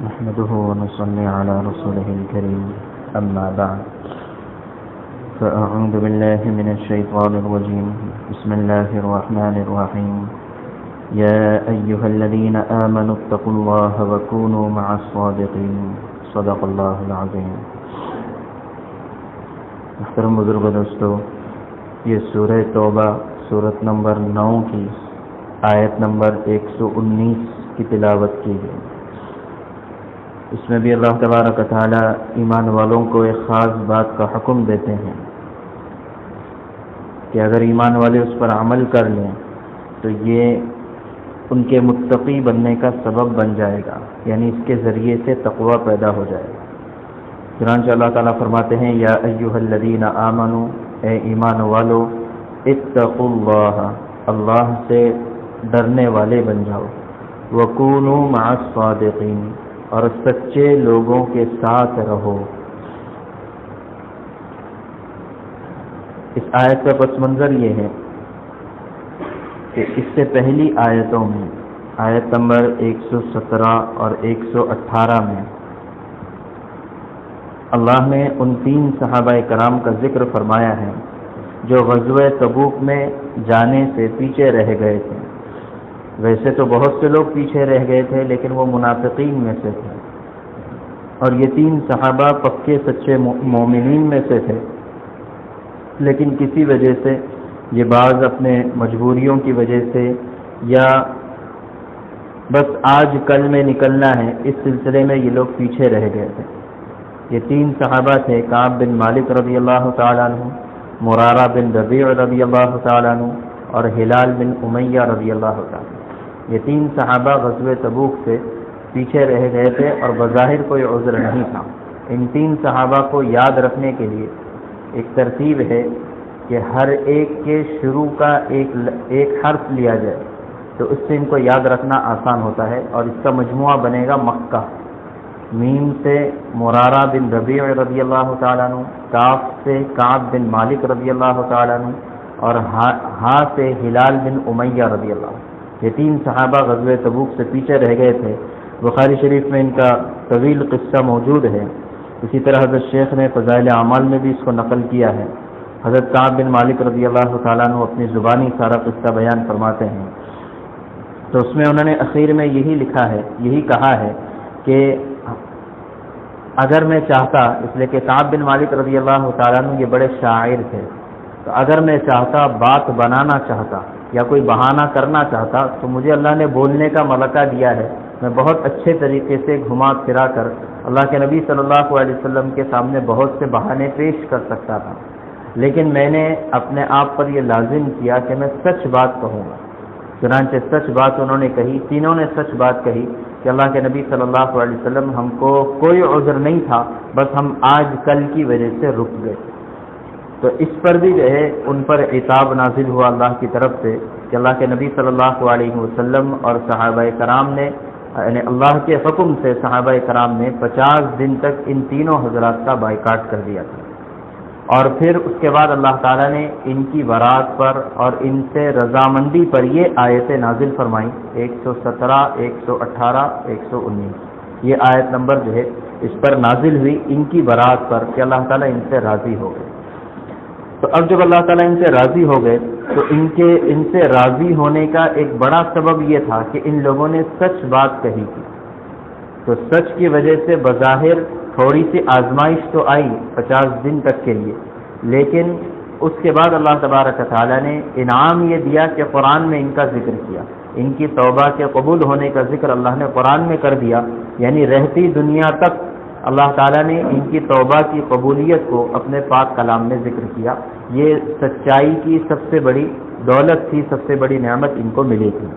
نحمده ونصلي على رسوله الكريم أما بعد فأعوذ بالله من الشيطان الرجيم بسم الله الرحمن الرحيم يا أيها الذين آمنوا اتقوا الله وكونوا مع الصادقين صدق الله العظيم. محترم بزرگ دوستو، یہ سورہ توبہ سورت نمبر 9 کی آیت نمبر 119 کی تلاوت کی گئی. اس میں بھی اللہ تبارک و تعالی ایمان والوں کو ایک خاص بات کا حکم دیتے ہیں کہ اگر ایمان والے اس پر عمل کر لیں تو یہ ان کے متقی بننے کا سبب بن جائے گا، یعنی اس کے ذریعے سے تقوی پیدا ہو جائے گا. چنانچہ اللہ تعالیٰ فرماتے ہیں یا ایھا الذین آمنوا، اے ایمان والو، اتقوا اللہ، اللہ سے ڈرنے والے بن جاؤ، وکونوا مع الصادقین، اور سچے لوگوں کے ساتھ رہو. اس آیت کا پس منظر یہ ہے کہ اس سے پہلی آیتوں میں آیت نمبر 117 اور 118 میں اللہ نے ان 3 صحابہ کرام کا ذکر فرمایا ہے جو غزوہ تبوک میں جانے سے پیچھے رہ گئے تھے. ویسے تو بہت سے لوگ پیچھے رہ گئے تھے، لیکن وہ منافقین میں سے تھے، اور یہ 3 صحابہ پکے سچے مومنین میں سے تھے، لیکن کسی وجہ سے یہ بعض اپنے مجبوریوں کی وجہ سے یا بس آج کل میں نکلنا ہے اس سلسلے میں یہ لوگ پیچھے رہ گئے تھے. یہ 3 صحابہ تھے، کعب بن مالک رضی اللہ تعالیٰ عنہ، مرارہ بن ربیع رضی اللہ تعالیٰ عنہ، اور ہلال بن امیہ رضی اللہ تعالیٰ. یہ 3 صحابہ غزوہ تبوک سے پیچھے رہ گئے تھے اور بظاہر کوئی عذر نہیں تھا. ان 3 صحابہ کو یاد رکھنے کے لیے ایک ترتیب ہے کہ ہر ایک کے شروع کا ایک حرف لیا جائے تو اس سے ان کو یاد رکھنا آسان ہوتا ہے، اور اس کا مجموعہ بنے گا مکہ. میم سے مرارہ بن ربیع رضی اللہ تعالیٰ عنہ، کاف سے کعب بن مالک رضی اللہ تعالیٰ عنہ، اور ہاں سے ہلال بن امیہ رضی اللہ عنہ. یہ 3 صحابہ غزوہ تبوک سے پیچھے رہ گئے تھے. بخاری شریف میں ان کا طویل قصہ موجود ہے. اسی طرح حضرت شیخ نے فضائل اعمال میں بھی اس کو نقل کیا ہے. حضرت کعب بن مالک رضی اللہ تعالیٰ عنہ اپنی زبانی سارا قصہ بیان فرماتے ہیں، تو اس میں انہوں نے اخیر میں یہی لکھا ہے، یہی کہا ہے کہ اگر میں چاہتا، اس لیے کہ کعب بن مالک رضی اللہ تعالیٰ عنہ یہ بڑے شاعر تھے، تو اگر میں چاہتا، بات بنانا چاہتا یا کوئی بہانہ کرنا چاہتا تو مجھے اللہ نے بولنے کا ملکہ دیا ہے. میں بہت اچھے طریقے سے گھما پھرا کر اللہ کے نبی صلی اللہ علیہ وسلم کے سامنے بہت سے بہانے پیش کر سکتا تھا، لیکن میں نے اپنے آپ پر یہ لازم کیا کہ میں سچ بات کہوں گا. چنانچہ سچ بات انہوں نے کہی، تینوں نے سچ بات کہی کہ اللہ کے نبی صلی اللہ علیہ وسلم ہم کو کوئی عذر نہیں تھا، بس ہم آج کل کی وجہ سے رک گئے. تو اس پر بھی جو ہے ان پر عتاب نازل ہوا اللہ کی طرف سے کہ اللہ کے نبی صلی اللہ علیہ وسلم اور صحابہ کرام نے، یعنی اللہ کے حکم سے صحابہ کرام نے 50 دن تک ان تینوں حضرات کا بائیکاٹ کر دیا تھا. اور پھر اس کے بعد اللہ تعالیٰ نے ان کی برات پر اور ان سے رضامندی پر یہ آیتیں نازل فرمائیں، 117، 118، 119. یہ آیت نمبر جو ہے اس پر نازل ہوئی ان کی برات پر کہ اللہ تعالیٰ ان سے راضی ہو گئے. تو اب جب اللہ تعالیٰ ان سے راضی ہو گئے تو ان سے راضی ہونے کا ایک بڑا سبب یہ تھا کہ ان لوگوں نے سچ بات کہی تھی. تو سچ کی وجہ سے بظاہر تھوڑی سی آزمائش تو آئی 50 دن تک کے لیے، لیکن اس کے بعد اللہ تبارک تعالیٰ نے انعام یہ دیا کہ قرآن میں ان کا ذکر کیا. ان کی توبہ کے قبول ہونے کا ذکر اللہ نے قرآن میں کر دیا، یعنی رہتی دنیا تک اللہ تعالیٰ نے ان کی توبہ کی قبولیت کو اپنے پاک کلام میں ذکر کیا. یہ سچائی کی سب سے بڑی دولت تھی، سب سے بڑی نعمت ان کو ملی تھی.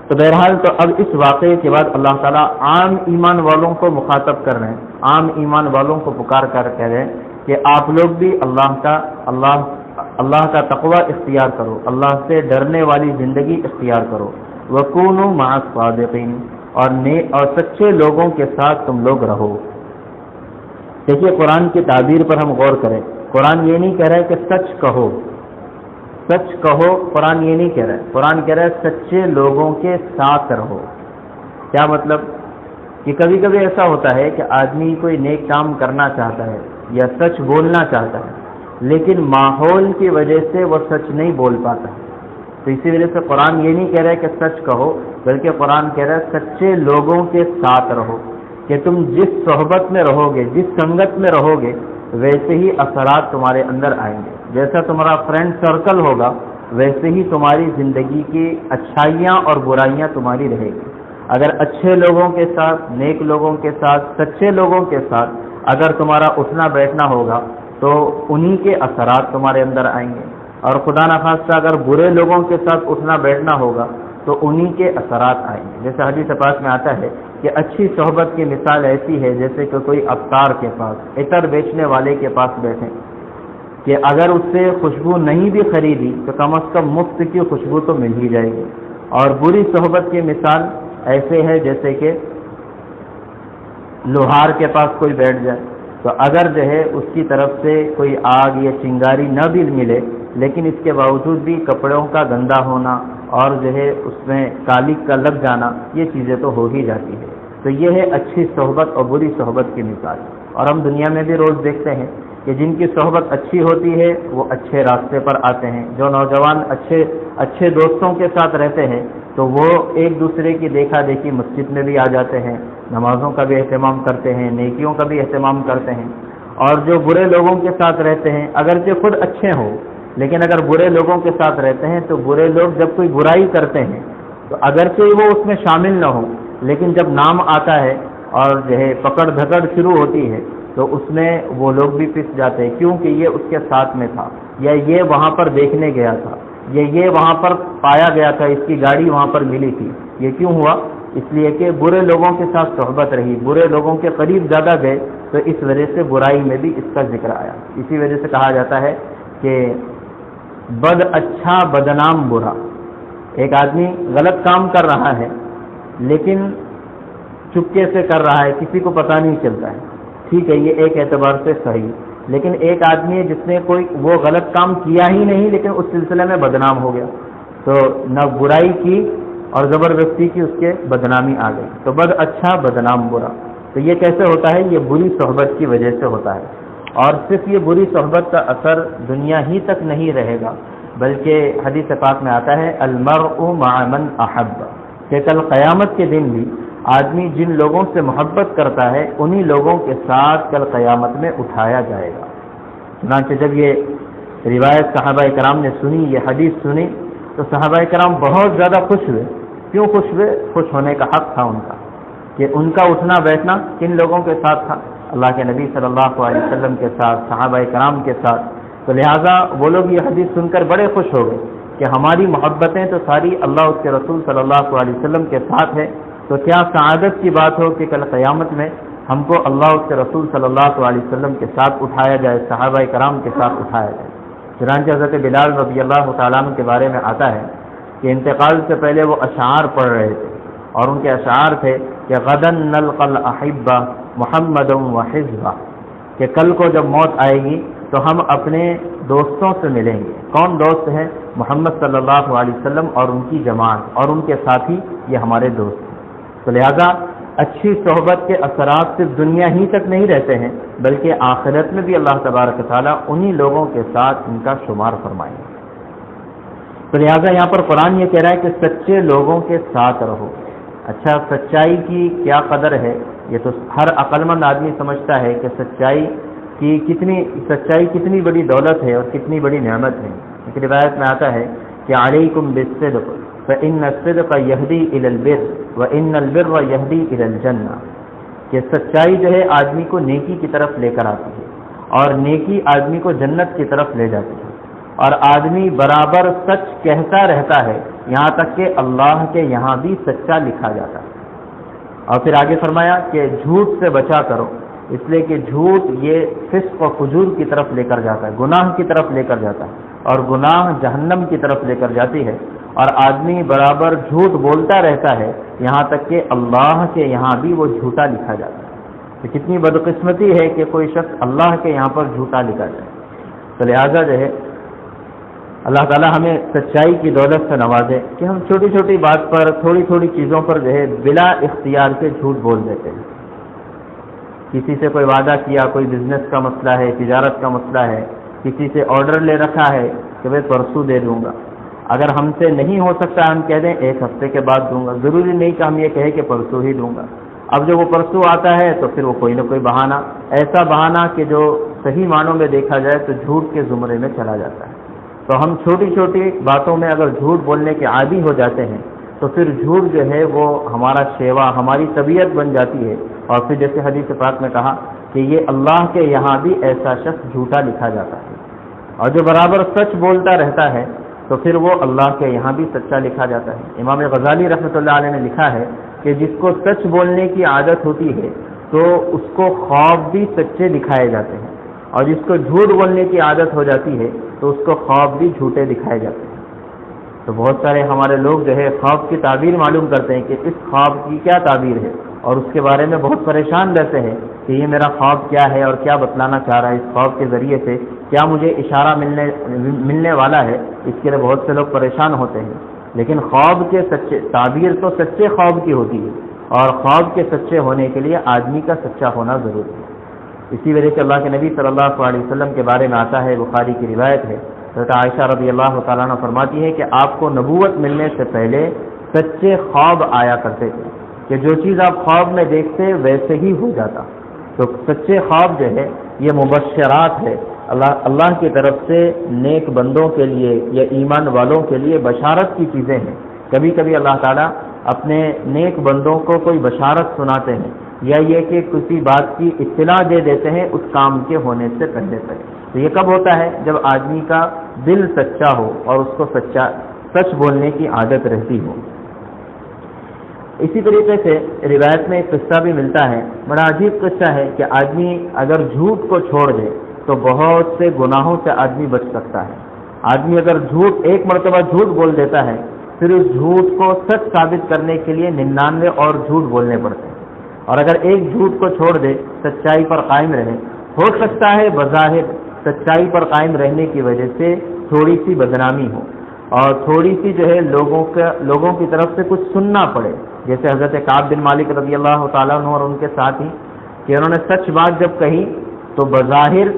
تو بہرحال تو اب اس واقعے کے بعد اللہ تعالیٰ عام ایمان والوں کو مخاطب کر رہے ہیں، عام ایمان والوں کو پکار کر کہہ رہے ہیں کہ آپ لوگ بھی اللہ کا تقوی اختیار کرو، اللہ سے ڈرنے والی زندگی اختیار کرو. وَكُونُوا مَعَ الصَّادِقِينَ، اور سچے لوگوں کے ساتھ تم لوگ رہو. دیکھیے قرآن کی تعبیر پر ہم غور کریں. قرآن یہ نہیں کہہ رہا ہے کہ سچ کہو، سچ کہو، قرآن یہ نہیں کہہ رہا ہے. قرآن کہہ رہا ہے سچے لوگوں کے ساتھ رہو. کیا مطلب کہ کبھی کبھی ایسا ہوتا ہے کہ آدمی کوئی نیک کام کرنا چاہتا ہے یا سچ بولنا چاہتا ہے، لیکن ماحول کی وجہ سے وہ سچ نہیں بول پاتا ہے۔ تو اسی وجہ سے قرآن یہ نہیں کہہ رہا ہے کہ سچ کہو، بلکہ قرآن کہہ رہا ہے سچے لوگوں کے ساتھ رہو، کہ تم جس صحبت میں رہو گے، جس سنگت میں رہو گے، ویسے ہی اثرات تمہارے اندر آئیں گے۔ جیسا تمہارا فرینڈ سرکل ہوگا ویسے ہی تمہاری زندگی کی اچھائیاں اور برائیاں تمہاری رہے گی۔ اگر اچھے لوگوں کے ساتھ، نیک لوگوں کے ساتھ، سچے لوگوں کے ساتھ اگر تمہارا اٹھنا بیٹھنا ہوگا تو انہی کے اثرات تمہارے اندر آئیں گے، اور خدا نخواستہ اگر برے لوگوں کے ساتھ اٹھنا بیٹھنا ہوگا تو انہی کے اثرات آئیں گے۔ جیسے حدیث پاک میں آتا ہے کہ اچھی صحبت کی مثال ایسی ہے جیسے کہ کوئی عطار کے پاس، عطر بیچنے والے کے پاس بیٹھے، کہ اگر اس سے خوشبو نہیں بھی خریدی تو کم از کم مفت کی خوشبو تو مل ہی جائے گی۔ اور بری صحبت کی مثال ایسے ہے جیسے کہ لوہار کے پاس کوئی بیٹھ جائے تو اگر جو ہے اس کی طرف سے کوئی آگ یا چنگاری نہ بھی ملے، لیکن اس کے باوجود بھی کپڑوں کا گندا ہونا اور جو ہے اس میں کالک کا لگ جانا، یہ چیزیں تو ہو ہی جاتی ہے۔ تو یہ ہے اچھی صحبت اور بری صحبت کی مثال۔ اور ہم دنیا میں بھی روز دیکھتے ہیں کہ جن کی صحبت اچھی ہوتی ہے وہ اچھے راستے پر آتے ہیں۔ جو نوجوان اچھے دوستوں کے ساتھ رہتے ہیں تو وہ ایک دوسرے کی دیکھا دیکھی مسجد میں بھی آ جاتے ہیں، نمازوں کا بھی اہتمام کرتے ہیں، نیکیوں کا بھی اہتمام کرتے ہیں۔ اور جو برے لوگوں کے ساتھ رہتے ہیں، اگرچہ خود اچھے ہوں لیکن اگر برے لوگوں کے ساتھ رہتے ہیں تو برے لوگ جب کوئی برائی کرتے ہیں تو اگرچہ وہ اس میں شامل نہ ہوں، لیکن جب نام آتا ہے اور جو ہے پکڑ دھکڑ شروع ہوتی ہے تو اس میں وہ لوگ بھی پس جاتے ہیں، کیونکہ یہ اس کے ساتھ میں تھا، یا یہ وہاں پر دیکھنے گیا تھا، یا یہ وہاں پر پایا گیا تھا، اس کی گاڑی وہاں پر ملی تھی۔ یہ کیوں ہوا؟ اس لیے کہ برے لوگوں کے ساتھ صحبت رہی، برے لوگوں کے قریب زیادہ گئے، تو اس وجہ سے برائی میں بھی اس کا ذکر آیا۔ اسی وجہ سے کہا جاتا ہے کہ بد اچھا بدنام برا۔ ایک آدمی غلط کام کر رہا ہے لیکن چپکے سے کر رہا ہے، کسی کو پتہ نہیں چلتا ہے، ٹھیک ہے، یہ ایک اعتبار سے صحیح۔ لیکن ایک آدمی ہے جس نے کوئی وہ غلط کام کیا ہی نہیں لیکن اس سلسلے میں بدنام ہو گیا، تو نہ برائی کی اور زبردستی کی اس کے بدنامی آ گئی۔ تو بد اچھا بدنام برا، تو یہ کیسے ہوتا ہے؟ یہ بری صحبت کی وجہ سے ہوتا ہے۔ اور صرف یہ بری صحبت کا اثر دنیا ہی تک نہیں رہے گا، بلکہ حدیث پاک میں آتا ہے المرء مع من احب، کہ کل قیامت کے دن بھی آدمی جن لوگوں سے محبت کرتا ہے انہی لوگوں کے ساتھ کل قیامت میں اٹھایا جائے گا۔ چنانچہ جب یہ روایت صحابہ کرام نے سنی، یہ حدیث سنی، تو صحابہ کرام بہت زیادہ خوش ہوئے۔ کیوں خوش ہوئے؟ خوش ہونے کا حق تھا ان کا، کہ ان کا اٹھنا بیٹھنا کن لوگوں کے ساتھ تھا؟ اللہ کے نبی صلی اللہ علیہ وسلم کے ساتھ، صحابہ کرام کے ساتھ۔ تو لہٰذا وہ لوگ یہ حدیث سن کر بڑے خوش ہو گئے کہ ہماری محبتیں تو ساری اللہ اس کے رسول صلی اللہ علیہ وسلم کے ساتھ ہے، تو کیا سعادت کی بات ہو کہ کل قیامت میں ہم کو اللہ اس کے رسول صلی اللہ علیہ وسلم کے ساتھ اٹھایا جائے، صحابہ کرام کے ساتھ اٹھایا جائے۔ چنانچہ حضرت بلال رضی اللہ تعالیٰ عنہ کے بارے میں آتا ہے کہ انتقال سے پہلے وہ اشعار پڑھ رہے تھے، اور ان کے اشعار تھے کہ غدن نلقى الاحبہ محمد و حزبہ، کہ کل کو جب موت آئے گی تو ہم اپنے دوستوں سے ملیں گے۔ کون دوست ہیں؟ محمد صلی اللہ علیہ وسلم اور ان کی جماعت اور ان کے ساتھی، یہ ہمارے دوست ہیں۔ تو لہذا اچھی صحبت کے اثرات صرف دنیا ہی تک نہیں رہتے ہیں بلکہ آخرت میں بھی اللہ تبارک تعالیٰ انہی لوگوں کے ساتھ ان کا شمار فرمائیں گے۔ تو لہٰذا یہاں پر قرآن یہ کہہ رہا ہے کہ سچے لوگوں کے ساتھ رہو۔ اچھا، سچائی کی کیا قدر ہے؟ یہ تو ہر عقل مند آدمی سمجھتا ہے کہ سچائی کتنی بڑی دولت ہے اور کتنی بڑی نعمت ہے۔ ایک روایت میں آتا ہے کہ علیکم بالصدق فإن الصدق یہدی الی البر وإن البر یہدی الی الجنہ، کہ سچائی جو ہے آدمی کو نیکی کی طرف لے کر آتی ہے اور نیکی آدمی کو جنت کی طرف لے جاتی ہے، اور آدمی برابر سچ کہتا رہتا ہے یہاں تک کہ اللہ کے یہاں بھی سچا لکھا جاتا ہے۔ اور پھر آگے فرمایا کہ جھوٹ سے بچا کرو، اس لیے کہ جھوٹ یہ فسق و فجور کی طرف لے کر جاتا ہے، گناہ کی طرف لے کر جاتا ہے، اور گناہ جہنم کی طرف لے کر جاتی ہے، اور آدمی برابر جھوٹ بولتا رہتا ہے یہاں تک کہ اللہ کے یہاں بھی وہ جھوٹا لکھا جاتا ہے۔ تو کتنی بدقسمتی ہے کہ کوئی شخص اللہ کے یہاں پر جھوٹا لکھا جائے۔ تو لہٰذا جو ہے اللہ تعالیٰ ہمیں سچائی کی دولت سے نوازے کہ ہم چھوٹی چھوٹی بات پر، تھوڑی تھوڑی چیزوں پر جو ہے بلا اختیار کے جھوٹ بول دیتے ہیں۔ کسی سے کوئی وعدہ کیا، کوئی بزنس کا مسئلہ ہے، تجارت کا مسئلہ ہے، کسی سے آرڈر لے رکھا ہے کہ میں پرسوں دے دوں گا، اگر ہم سے نہیں ہو سکتا ہم کہہ دیں ایک ہفتے کے بعد دوں گا، ضروری نہیں کہ ہم یہ کہیں کہ پرسوں ہی دوں گا۔ اب جب وہ پرسوں آتا ہے تو پھر وہ کوئی نہ کوئی بہانہ، ایسا بہانہ کہ جو صحیح معنوں میں دیکھا جائے تو جھوٹ کے زمرے میں چلا جاتا ہے۔ تو ہم چھوٹی چھوٹی باتوں میں اگر جھوٹ بولنے کے عادی ہو جاتے ہیں تو پھر جھوٹ جو ہے وہ ہمارا شیوا، ہماری طبیعت بن جاتی ہے، اور پھر جیسے حدیث پاک میں کہا کہ یہ اللہ کے یہاں بھی ایسا شخص جھوٹا لکھا جاتا ہے، اور جو برابر سچ بولتا رہتا ہے تو پھر وہ اللہ کے یہاں بھی سچا لکھا جاتا ہے۔ امام غزالی رحمۃ اللہ علیہ نے لکھا ہے کہ جس کو سچ بولنے کی عادت ہوتی ہے تو اس کو خواب بھی سچے دکھائے جاتے ہیں، اور جس کو جھوٹ بولنے کی عادت ہو جاتی ہے تو اس کو خواب بھی جھوٹے دکھائے جاتے ہیں۔ تو بہت سارے ہمارے لوگ جو ہے خواب کی تعبیر معلوم کرتے ہیں کہ اس خواب کی کیا تعبیر ہے، اور اس کے بارے میں بہت پریشان رہتے ہیں کہ یہ میرا خواب کیا ہے اور کیا بتلانا چاہ رہا ہے، اس خواب کے ذریعے سے کیا مجھے اشارہ ملنے والا ہے، اس کے لیے بہت سے لوگ پریشان ہوتے ہیں۔ لیکن خواب کے سچے تعبیر تو سچے خواب کی ہوتی ہے، اور خواب کے سچے ہونے کے لیے آدمی کا سچا ہونا ضروری ہے۔ اسی وجہ سے اللہ کے نبی صلی اللہ علیہ وسلم کے بارے میں آتا ہے، بخاری کی روایت ہے، حضرت عائشہ رضی اللہ تعالیٰ عنہ فرماتی ہے کہ آپ کو نبوت ملنے سے پہلے سچے خواب آیا کرتے تھے، کہ جو چیز آپ خواب میں دیکھتے ویسے ہی ہو جاتا۔ تو سچے خواب جو ہے یہ مبشرات ہے، اللہ کی طرف سے نیک بندوں کے لیے یا ایمان والوں کے لیے بشارت کی چیزیں ہیں۔ کبھی کبھی اللہ تعالیٰ اپنے نیک بندوں کو کوئی بشارت سناتے ہیں، یا یہ کہ کسی بات کی اطلاع دے دیتے ہیں اس کام کے ہونے سے پہلے تک۔ تو یہ کب ہوتا ہے؟ جب آدمی کا دل سچا ہو اور اس کو سچ بولنے کی عادت رہتی ہو۔ اسی طریقے سے روایت میں ایک قصہ بھی ملتا ہے، بڑا عجیب قصہ ہے کہ آدمی اگر جھوٹ کو چھوڑ دے تو بہت سے گناہوں سے آدمی بچ سکتا ہے۔ آدمی اگر ایک مرتبہ جھوٹ بول دیتا ہے، پھر اس جھوٹ کو سچ ثابت کرنے کے لیے 99 اور جھوٹ بولنے پڑتے ہیں، اور اگر ایک جھوٹ کو چھوڑ دے، سچائی پر قائم رہے، ہو سکتا ہے بظاہر سچائی پر قائم رہنے کی وجہ سے تھوڑی سی بدنامی ہو، اور تھوڑی سی جو ہے لوگوں کی طرف سے کچھ سننا پڑے، جیسے حضرت کعب بن مالک رضی اللہ تعالیٰ عنہ اور ان کے ساتھی، کہ انہوں نے سچ بات جب کہی تو بظاہر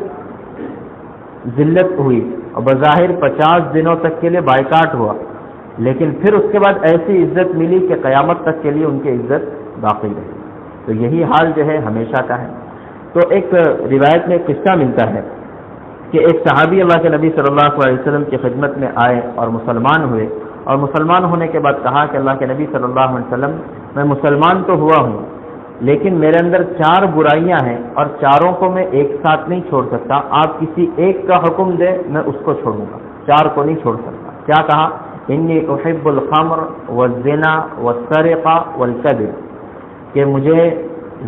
ذلت ہوئی، اور بظاہر 50 دنوں تک کے لیے بائیکاٹ ہوا، لیکن پھر اس کے بعد ایسی عزت ملی کہ قیامت تک کے لیے ان کی عزت باقی رہی۔ تو یہی حال جو ہے ہمیشہ کا ہے۔ تو ایک روایت میں ایک قصہ ملتا ہے کہ ایک صحابی اللہ کے نبی صلی اللہ علیہ وسلم کی خدمت میں آئے اور مسلمان ہوئے، اور مسلمان ہونے کے بعد کہا کہ اللہ کے نبی صلی اللہ علیہ وسلم، میں مسلمان تو ہوا ہوں لیکن میرے اندر 4 برائیاں ہیں، اور چاروں کو میں ایک ساتھ نہیں چھوڑ سکتا، آپ کسی ایک کا حکم دے میں اس کو چھوڑوں گا، 4 کو نہیں چھوڑ سکتا۔ کیا کہا؟ انی احب الخمر والزنا والسرقہ والکذب، کہ مجھے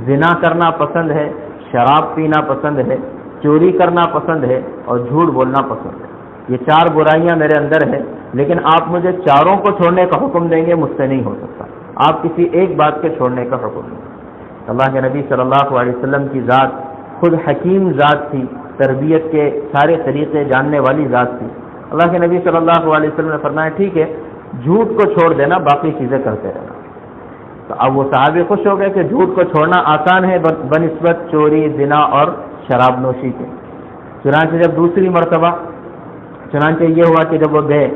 زنا کرنا پسند ہے، شراب پینا پسند ہے، چوری کرنا پسند ہے، اور جھوٹ بولنا پسند ہے۔ یہ 4 برائیاں میرے اندر ہیں، لیکن آپ مجھے چاروں کو چھوڑنے کا حکم دیں گے، مجھ سے نہیں ہو سکتا، آپ کسی ایک بات کے چھوڑنے کا حکم دیں۔ اللہ کے نبی صلی اللہ علیہ وسلم کی ذات خود حکیم ذات تھی، تربیت کے سارے طریقے جاننے والی ذات تھی۔ اللہ کے نبی صلی اللہ علیہ وسلم نے فرمایا ٹھیک ہے، جھوٹ کو چھوڑ دینا، باقی چیزیں کرتے رہنا۔ تو اب وہ صحابی خوش ہو گئے کہ جھوٹ کو چھوڑنا آسان ہے بنسبت چوری، زنا اور شراب نوشی کے۔ چنانچہ جب دوسری مرتبہ یہ ہوا کہ جب وہ گئے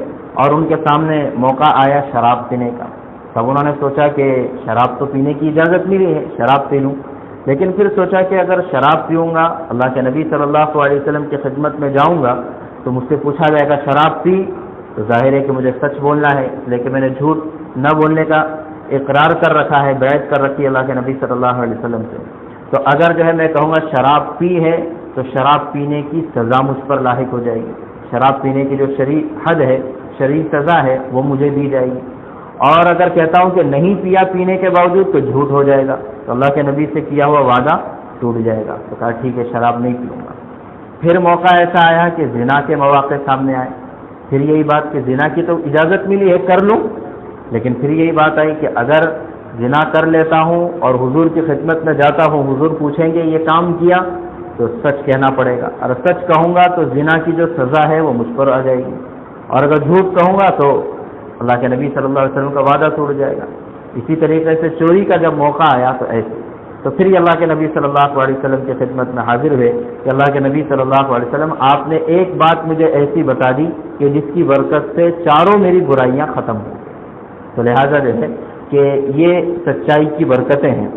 اور ان کے سامنے موقع آیا شراب پینے کا، تب انہوں نے سوچا کہ شراب تو پینے کی اجازت ملی ہے، شراب پی لوں، لیکن پھر سوچا کہ اگر شراب پیوں گا، اللہ کے نبی صلی اللہ علیہ وسلم کی خدمت میں جاؤں گا تو مجھ سے پوچھا جائے گا شراب پی، تو ظاہر ہے کہ مجھے سچ بولنا ہے، اس لیے کہ میں نے جھوٹ نہ بولنے کا اقرار کر رکھا ہے، بیعت کر رکھی ہے اللہ کے نبی صلی اللہ علیہ وسلم سے۔ تو اگر جو ہے میں کہوں گا شراب پی ہے تو شراب پینے کی سزا مجھ پر لاحق ہو جائے گی، شراب پینے کی جو شرعی حد ہے، شرعی سزا ہے، وہ مجھے دی جائے گی۔ اور اگر کہتا ہوں کہ نہیں پیا پینے کے باوجود تو جھوٹ ہو جائے گا، تو اللہ کے نبی سے کیا ہوا وعدہ ٹوٹ جائے گا۔ تو کہا ٹھیک ہے، شراب نہیں پیوں گا۔ پھر موقع ایسا آیا کہ زنا کے مواقع سامنے آئے، پھر یہی بات کہ زنا کی تو اجازت ملی ہے، کر لوں، لیکن پھر یہی بات آئی کہ اگر زنا کر لیتا ہوں اور حضور کی خدمت میں جاتا ہوں، حضور پوچھیں گے یہ کام کیا، تو سچ کہنا پڑے گا، اور سچ کہوں گا تو زنا کی جو سزا ہے وہ مجھ پر آ جائے گی۔ اور اگر جھوٹ کہوں گا تو اللہ کے نبی صلی اللہ علیہ وسلم کا وعدہ ٹوٹ جائے گا۔ اسی طریقے سے چوری کا جب موقع آیا تو ایسے، تو پھر یہ اللہ کے نبی صلی اللہ علیہ وسلم کی خدمت میں حاضر ہوئے کہ اللہ کے نبی صلی اللہ علیہ وسلم آپ نے ایک بات مجھے ایسی بتا دی کہ جس کی برکت سے چاروں میری برائیاں ختم ہوں۔ تو لہٰذا جو ہے کہ یہ سچائی کی برکتیں ہیں۔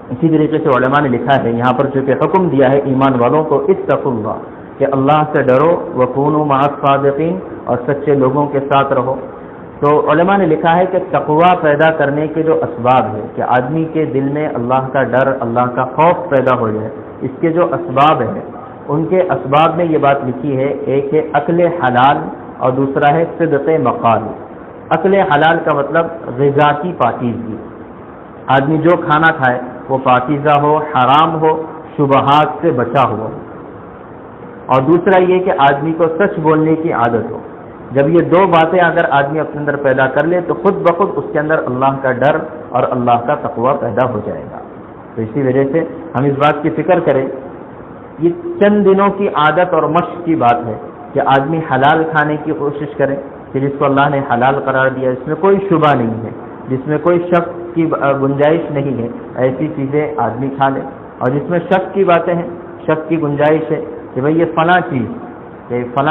اسی طریقے سے علماء نے لکھا ہے یہاں پر چونکہ حکم دیا ہے ایمان والوں کو اتقوا اللہ، کہ اللہ سے ڈرو، وکونوا مع الصادقین، اور سچے لوگوں کے ساتھ رہو۔ تو علماء نے لکھا ہے کہ تقوی پیدا کرنے کے جو اسباب ہے کہ آدمی کے دل میں اللہ کا ڈر، اللہ کا خوف پیدا ہو جائے، اس کے جو اسباب ہیں ان کے اسباب میں یہ بات لکھی ہے، ایک ہے عقل حلال اور دوسرا ہے صدق مقال۔ عقل حلال کا مطلب غذا کی پاکیزگی، آدمی جو کھانا کھائے وہ پاکیزہ ہو، حرام ہو، شبہات سے بچا ہوا ہو۔ اور دوسرا یہ کہ آدمی کو سچ بولنے کی عادت ہو۔ جب یہ دو باتیں اگر آدمی اپنے اندر پیدا کر لے تو خود بخود اس کے اندر اللہ کا ڈر اور اللہ کا تقوی پیدا ہو جائے گا۔ تو اسی وجہ سے ہم اس بات کی فکر کریں، یہ چند دنوں کی عادت اور مشق کی بات ہے کہ آدمی حلال کھانے کی کوشش کرے کہ جس کو اللہ نے حلال قرار دیا، اس میں کوئی شبہ نہیں ہے، جس میں کوئی شک کی گنجائش نہیں ہے، ایسی چیزیں آدمی کھا لے۔ اور جس میں شک کی باتیں ہیں، شک کی گنجائش ہے کہ بھئی یہ فلاں چیز، کہ فلاں